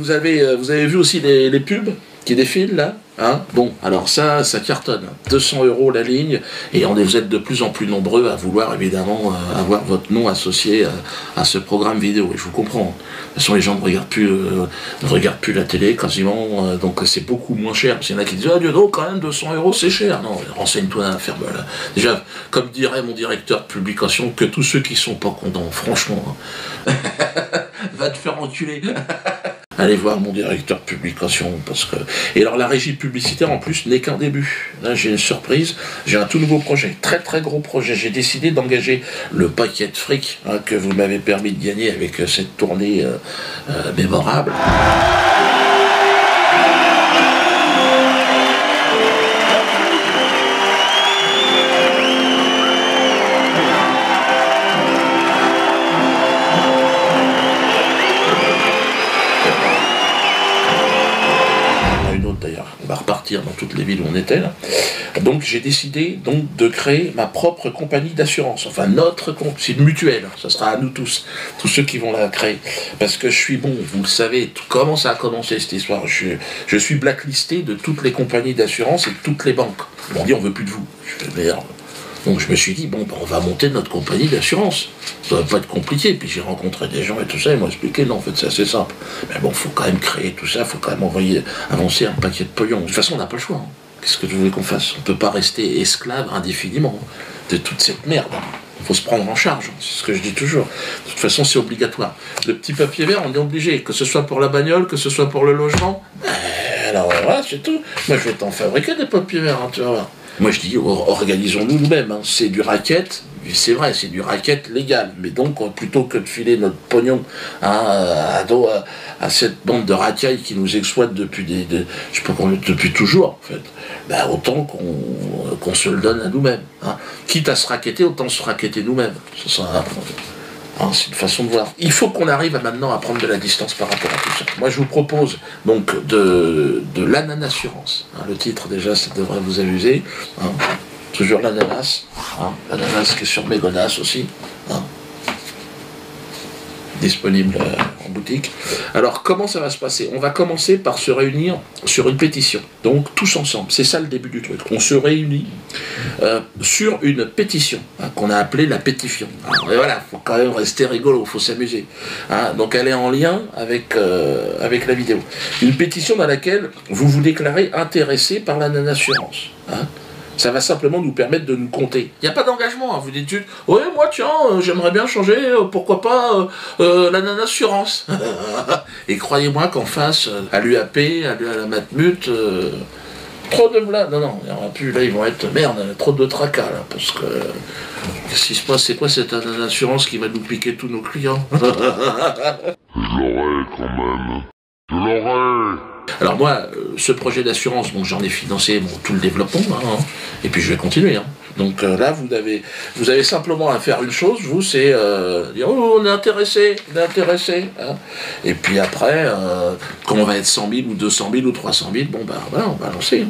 vous avez vu aussi les pubs qui défilent là, hein? Bon, alors ça cartonne. 200 € la ligne, et vous êtes de plus en plus nombreux à vouloir évidemment avoir votre nom associé à ce programme vidéo. Et je vous comprends. De toute façon, les gens ne regardent plus la télé quasiment, donc c'est beaucoup moins cher. Parce qu'il y en a qui disent, ah Dieu, non, quand même 200 € c'est cher. Non, renseigne-toi, ferme là. Déjà, comme dirait mon directeur de publication, que tous ceux qui sont pas contents, franchement, hein. Va te faire enculer. Allez voir mon directeur de publication, parce que... Et alors la régie publicitaire en plus n'est qu'un début. Là j'ai une surprise, j'ai un tout nouveau projet, très très gros projet. J'ai décidé d'engager le paquet de fric que vous m'avez permis de gagner avec cette tournée mémorable. On va repartir dans toutes les villes où on était là. Donc j'ai décidé de créer ma propre compagnie d'assurance. Enfin c'est une mutuelle, ça sera à nous tous ceux qui vont la créer. Parce que je suis bon, vous le savez, comment ça a commencé cette histoire. Je suis blacklisté de toutes les compagnies d'assurance et de toutes les banques. Ils m'ont dit on veut plus de vous. Je fais merde. Donc je me suis dit, bon, on va monter notre compagnie d'assurance. Ça va pas être compliqué. Puis j'ai rencontré des gens et tout ça, ils m'ont expliqué, non, en fait, c'est assez simple. Mais bon, faut quand même créer tout ça, faut quand même avancer un paquet de pognon. De toute façon, on n'a pas le choix. Hein. Qu'est-ce que je voulais qu'on fasse? On peut pas rester esclave indéfiniment de toute cette merde. Il faut se prendre en charge, c'est ce que je dis toujours. De toute façon, c'est obligatoire. Le petit papier vert, on est obligé, que ce soit pour la bagnole, que ce soit pour le logement. Alors voilà, c'est tout. Moi, je vais t'en fabriquer des papiers verts, hein, tu vas voir. Moi je dis, organisons-nous nous-mêmes, hein. C'est du racket, c'est vrai, c'est du racket légal, mais donc plutôt que de filer notre pognon à cette bande de racailles qui nous exploite depuis je sais pas combien, depuis toujours en fait, bah, autant qu'on se le donne à nous-mêmes, hein. Quitte à se racketter, autant se racketter nous-mêmes. C'est une façon de voir. Il faut qu'on arrive maintenant à prendre de la distance par rapport à tout ça. Moi, je vous propose donc de l'ananassurance. Hein, le titre, déjà, ça devrait vous amuser. Hein. Toujours l'ananas. Hein. L'ananas qui est sur Mégonas aussi. Hein. Disponible en boutique. Alors, comment ça va se passer? On va commencer par se réunir sur une pétition. Donc, tous ensemble. C'est ça le début du truc. On se réunit sur une pétition hein, qu'on a appelée la pétition. Alors, et voilà, faut quand même rester rigolo, faut s'amuser. Hein, donc, elle est en lien avec la vidéo. Une pétition dans laquelle vous vous déclarez intéressé par l'ananassurance. Hein. Ça va simplement nous permettre de nous compter. Il n'y a pas d'engagement, hein. Vous dites, oui, moi, tiens, j'aimerais bien changer, pourquoi pas l'ananassurance. Et croyez-moi qu'en face, à l'UAP, à la Matmut, trop de blagues. Non, il n'y aura plus, là, ils vont être, merde, trop de tracas, là, parce que, qu'est-ce qui se passe, c'est quoi cette ananassurance qui va nous piquer tous nos clients? Je l'aurai, quand même. Je l'aurai. Alors moi, ce projet d'assurance, donc j'en ai financé tout le développement, hein, et puis je vais continuer. Hein. Donc là, vous avez simplement à faire une chose, vous, c'est dire oh, on est intéressé, hein. Et puis après, quand on va être 100 000 ou 200 000 ou 300 000, bon ben voilà, on va lancer. Hein.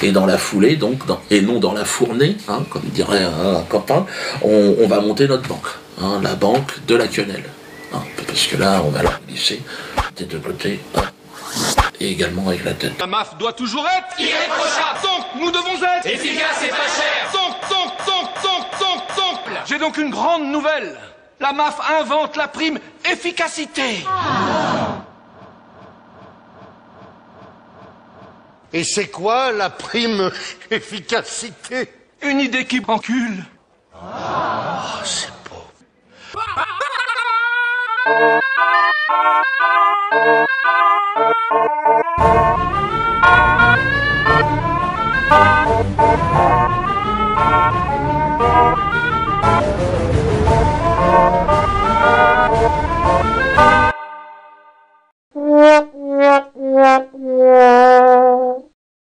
Et dans la foulée, donc, et non dans la fournée, hein, comme dirait un copain, on va monter notre banque, hein, la banque de la quenelle. Hein, parce que là, on va la glisser des deux côtés. Hein. Et également avec la tête. La MAF doit toujours être irréprochable. Donc, nous devons être efficaces et pas chers. Donc. J'ai donc une grande nouvelle. La MAF invente la prime efficacité. Et c'est quoi la prime efficacité? Une idée qui encule. Oh, c'est beau.